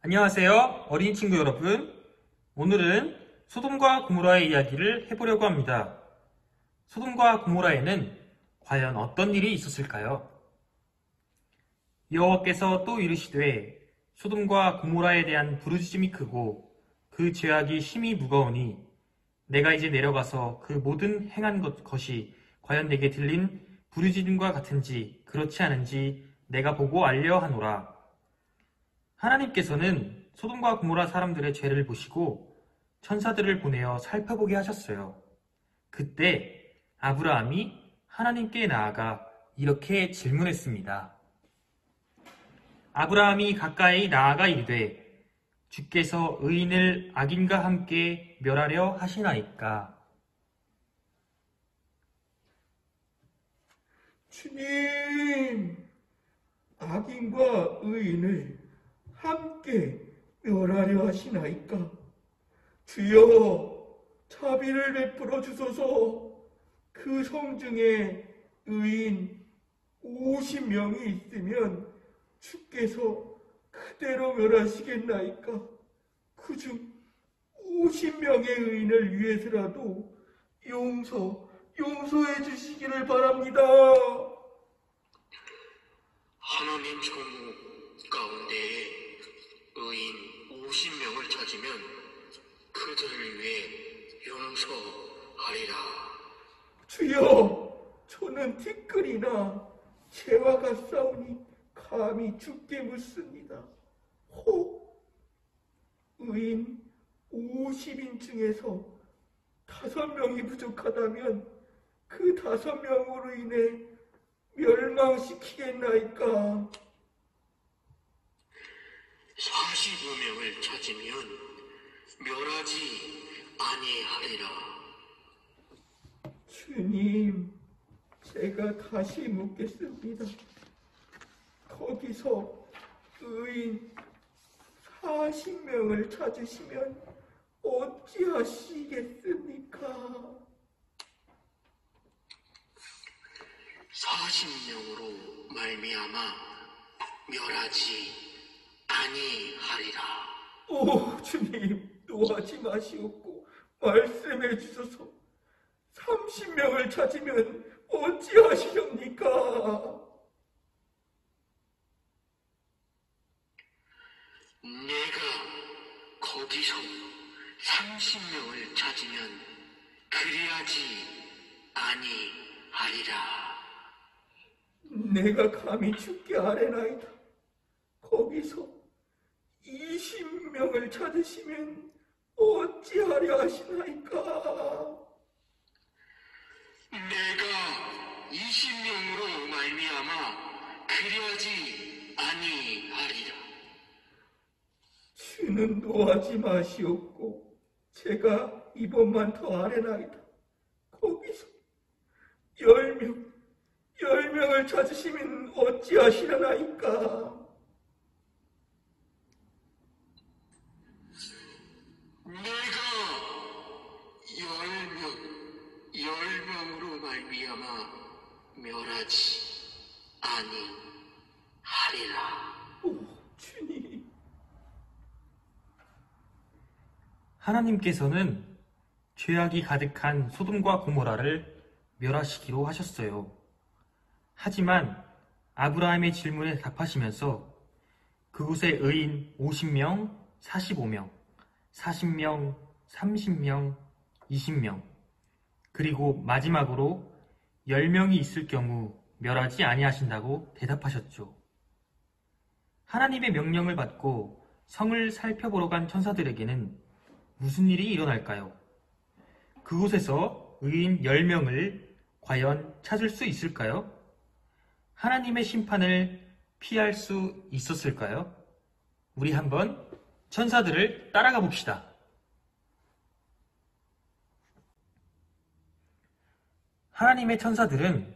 안녕하세요, 어린이 친구 여러분. 오늘은 소돔과 고모라의 이야기를 해보려고 합니다. 소돔과 고모라에는 과연 어떤 일이 있었을까요? 여호와께서 또 이르시되 소돔과 고모라에 대한 부르짖음이 크고 그 죄악이 심히 무거우니 내가 이제 내려가서 그 모든 행한 것이 과연 내게 들린 부르짖음과 같은지 그렇지 않은지 내가 보고 알려 하노라. 하나님께서는 소돔과 고모라 사람들의 죄를 보시고 천사들을 보내어 살펴보게 하셨어요. 그때 아브라함이 하나님께 나아가 이렇게 질문했습니다. 아브라함이 가까이 나아가 이르되 주께서 의인을 악인과 함께 멸하려 하시나이까? 주님, 악인과 의인을 함께 멸하려 하시나이까? 주여, 자비를 베풀어 주소서. 그 성중에 의인 50명이 있으면 주께서 그대로 멸하시겠나이까? 그중 50명의 의인을 위해서라도 용서해 주시기를 바랍니다. 하나님 성무 가운데 의인 50명을 찾으면 그들을 위해 용서하리라. 주여, 저는 티끌이나 재와 같사오니 감히 주께 묻습니다. 혹 의인 50인 중에서 5명이 부족하다면 그 5명으로 인해 멸망시키겠나이까? 45명을 찾으면 멸하지 아니하리라. 주님, 제가 다시 묻겠습니다. 거기서 의인 40명을 찾으시면 어찌하시겠습니까? 40명으로 말미암아 멸하지 아니하리라. 오, 주님, 노하지 마시옵고 말씀해 주소서. 30명을 찾으면 어찌하시렵니까? 내가 거기서 30명을 찾으면 그리하지 아니하리라. 내가 감히 주께 아뢰나이다. 거기서 20명을 찾으시면 어찌하려 하시나이까? 내가 20명으로 말미암아 그리하지 아니하리라. 주는 노하지 마시옵고 제가 이번만 더 아뢰나이다. 거기서 10명을 찾으시면 어찌하시려나이까? 내가 10명으로 말미암아 멸하지 아니하리라. 오, 주님. 하나님께서는 죄악이 가득한 소돔과 고모라를 멸하시기로 하셨어요. 하지만 아브라함의 질문에 답하시면서 그곳에 의인 50명, 45명, 40명, 30명, 20명, 그리고 마지막으로 10명이 있을 경우 멸하지 아니하신다고 대답하셨죠. 하나님의 명령을 받고 성을 살펴보러 간 천사들에게는 무슨 일이 일어날까요? 그곳에서 의인 10명을 과연 찾을 수 있을까요? 하나님의 심판을 피할 수 있었을까요? 우리 한번 천사들을 따라가 봅시다. 하나님의 천사들은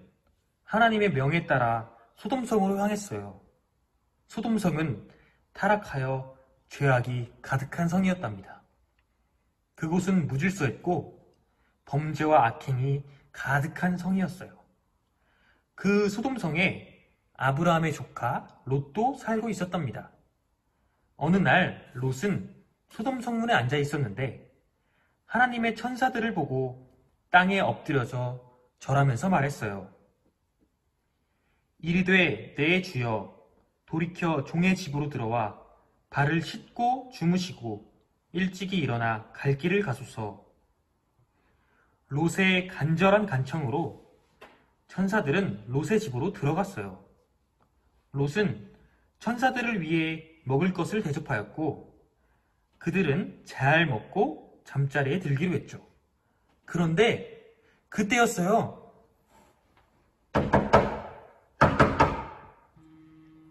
하나님의 명에 따라 소돔성으로 향했어요. 소돔성은 타락하여 죄악이 가득한 성이었답니다. 그곳은 무질서했고 범죄와 악행이 가득한 성이었어요. 그 소돔성에 아브라함의 조카 롯도 살고 있었답니다. 어느 날 롯은 소돔 성문에 앉아 있었는데 하나님의 천사들을 보고 땅에 엎드려져 절하면서 말했어요. 이르되 내 주여 돌이켜 종의 집으로 들어와 발을 씻고 주무시고 일찍이 일어나 갈 길을 가소서. 롯의 간절한 간청으로 천사들은 롯의 집으로 들어갔어요. 롯은 천사들을 위해 먹을 것을 대접하였고 그들은 잘 먹고 잠자리에 들기로 했죠. 그런데 그때였어요.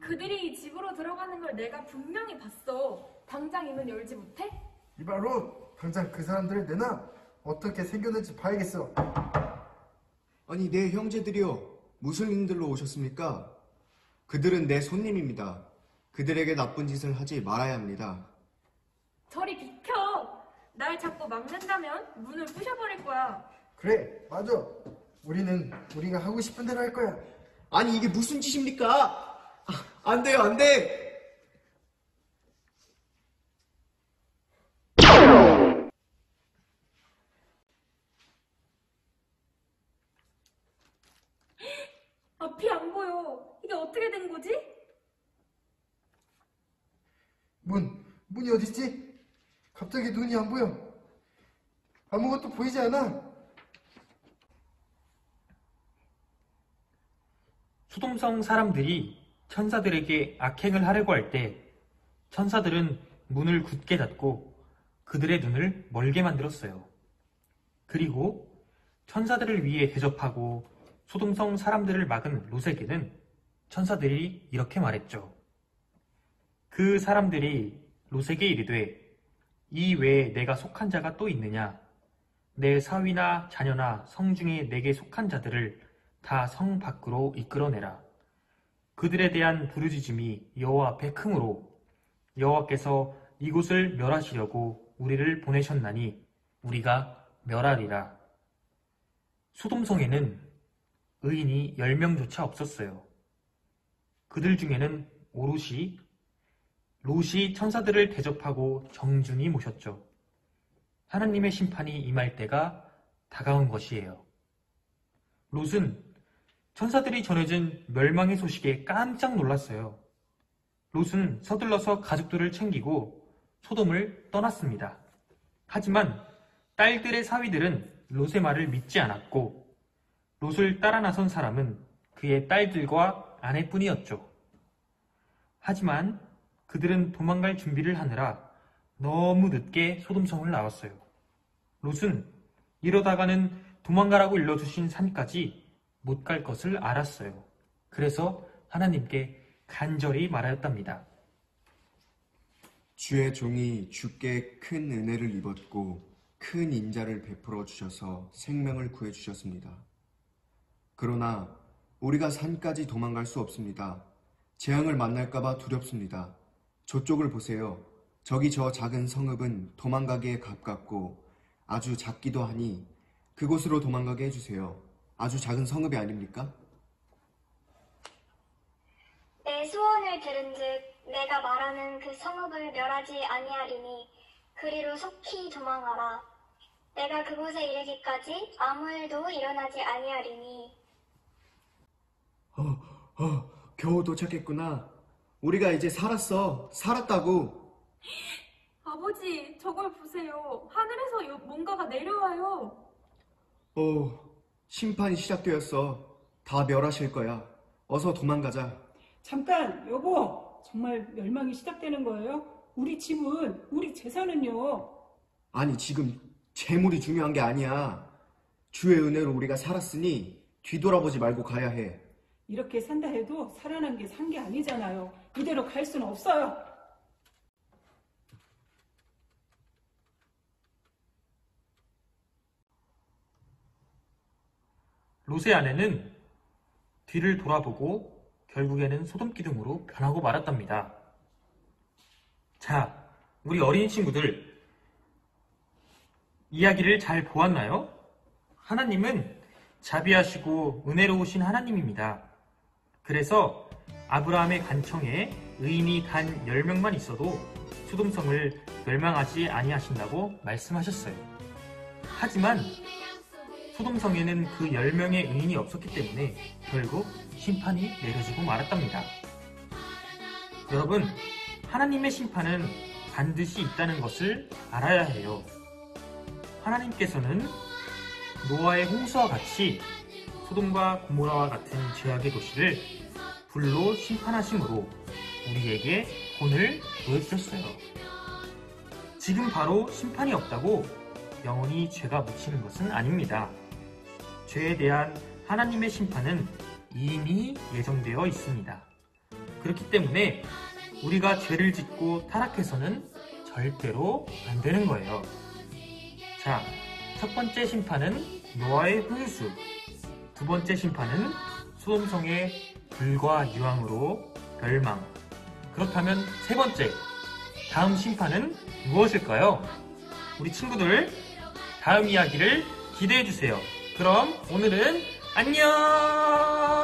그들이 집으로 들어가는 걸 내가 분명히 봤어. 당장 이 문 열지 못해? 이바로 당장 그 사람들을 내놔. 어떻게 생겼는지 봐야겠어. 아니, 내 형제들이여, 무슨 일들로 오셨습니까? 그들은 내 손님입니다. 그들에게 나쁜 짓을 하지 말아야 합니다. 저리 비켜! 날 자꾸 막는다면 문을 부셔버릴 거야. 그래, 맞아. 우리가 하고 싶은 대로 할 거야. 아니, 이게 무슨 짓입니까? 안 돼요, 안 돼! 앞이 안 보여. 이게 어떻게 된 거지? 문이 어딨지? 갑자기 눈이 안 보여. 아무것도 보이지 않아. 소돔성 사람들이 천사들에게 악행을 하려고 할 때 천사들은 문을 굳게 닫고 그들의 눈을 멀게 만들었어요. 그리고 천사들을 위해 대접하고 소돔성 사람들을 막은 롯에게는 천사들이 이렇게 말했죠. 그 사람들이 롯에게 이르되 이 외에 내가 속한 자가 또 있느냐? 내 사위나 자녀나 성 중에 내게 속한 자들을 다 성 밖으로 이끌어내라. 그들에 대한 부르짖음이 여호와 앞에 크므로 여호와께서 이곳을 멸하시려고 우리를 보내셨나니 우리가 멸하리라. 소돔성에는 의인이 10명조차 없었어요. 그들 중에는 오롯이 롯이 천사들을 대접하고 정중히 모셨죠. 하나님의 심판이 임할 때가 다가온 것이에요. 롯은 천사들이 전해진 멸망의 소식에 깜짝 놀랐어요. 롯은 서둘러서 가족들을 챙기고 소돔을 떠났습니다. 하지만 딸들의 사위들은 롯의 말을 믿지 않았고 롯을 따라 나선 사람은 그의 딸들과 아내뿐이었죠. 하지만 그들은 도망갈 준비를 하느라 너무 늦게 소돔성을 나왔어요. 롯은 이러다가는 도망가라고 일러주신 산까지 못 갈 것을 알았어요. 그래서 하나님께 간절히 말하였답니다. 주의 종이 주께 큰 은혜를 입었고 큰 인자를 베풀어 주셔서 생명을 구해 주셨습니다. 그러나 우리가 산까지 도망갈 수 없습니다. 재앙을 만날까봐 두렵습니다. 저쪽을 보세요. 저기 저 작은 성읍은 도망가기에 가깝고 아주 작기도 하니 그곳으로 도망가게 해주세요. 아주 작은 성읍이 아닙니까? 내 소원을 들은즉 내가 말하는 그 성읍을 멸하지 아니하리니 그리로 속히 도망하라. 내가 그곳에 이르기까지 아무 일도 일어나지 아니하리니. 겨우 도착했구나. 우리가 이제 살았다고. 아버지, 저걸 보세요. 하늘에서 뭔가가 내려와요. 심판이 시작되었어. 다 멸하실 거야. 어서 도망가자. 잠깐, 여보. 정말 멸망이 시작되는 거예요? 우리 집은, 우리 재산은요? 아니, 지금 재물이 중요한 게 아니야. 주의 은혜로 우리가 살았으니 뒤돌아보지 말고 가야 해. 이렇게 산다 해도 살아난 게 산 게 아니잖아요. 이대로 갈 수는 없어요. 롯의 아내는 뒤를 돌아보고 결국에는 소돔 기둥으로 변하고 말았답니다. 자, 우리 어린이 친구들 이야기를 잘 보았나요? 하나님은 자비하시고 은혜로우신 하나님입니다. 그래서 아브라함의 간청에 의인이 단 10명만 있어도 소돔성을 멸망하지 아니하신다고 말씀하셨어요. 하지만 소돔성에는 그 10명의 의인이 없었기 때문에 결국 심판이 내려지고 말았답니다. 여러분, 하나님의 심판은 반드시 있다는 것을 알아야 해요. 하나님께서는 노아의 홍수와 같이 소돔과 고모라와 같은 죄악의 도시를 불로 심판하심으로 우리에게 본을 보여주셨어요. 지금 바로 심판이 없다고 영원히 죄가 묻히는 것은 아닙니다. 죄에 대한 하나님의 심판은 이미 예정되어 있습니다. 그렇기 때문에 우리가 죄를 짓고 타락해서는 절대로 안 되는 거예요. 자, 첫 번째 심판은 노아의 홍수, 두 번째 심판은 소돔성의 불과 유황으로 멸망. 그렇다면 세 번째, 다음 심판은 무엇일까요? 우리 친구들, 다음 이야기를 기대해주세요. 그럼 오늘은 안녕!